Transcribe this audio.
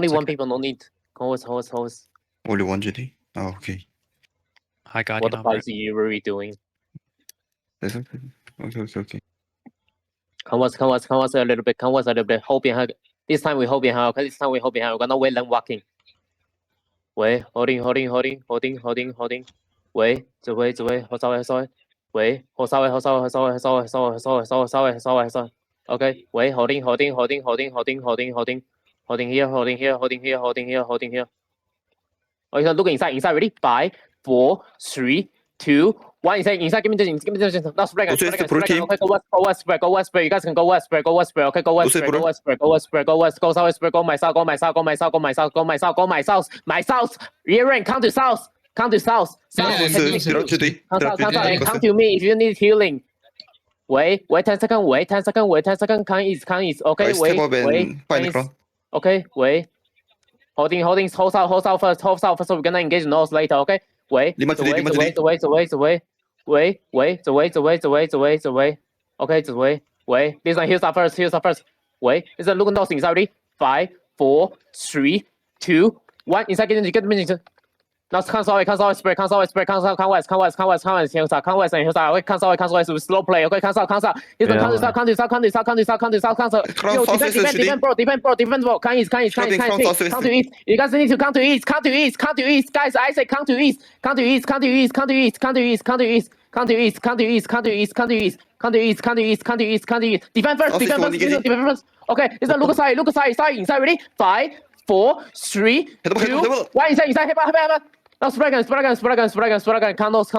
Only one people, no need. Hold. Only one GD? Oh, okay. Hi, Guardian. What the fuck is you really doing? That's okay. Okay. Converse a little bit. Hold behind. This time we hold behind. Okay, we're gonna wait them walking. Wait, holding. Wait, 走位，稍微。喂，我稍微。Okay, wait, holding here. Oh, you can look inside. Ready? 5, 4, 3, 2, 1. Inside. Give me the now spread. Okay, go west. You guys can go west. Okay, go west. Go west. Go south. Go my south. Rear rank. Come to south. Come to me if you need healing. Wait, 10 seconds. Come east. Okay, wait. Okay, wait. Holding, hold south first, so we're gonna engage north later, okay? Wait. Okay, the way. This one, here's our first. Wait, is it looking north inside already? 5, 4, 3, 2, 1. Inside, get into. Now come south, spread, come west, and hillside. Wait, come south, slow play, okay, come south. Here's the come to south. Yo, defend, bro. Come east. Come to east. You guys need to come to east. Guys, I say come to east. Defend first. Okay, is that look aside, inside, ready? 5, 4, 3, 2, 1, inside, head back. Now spread again, come those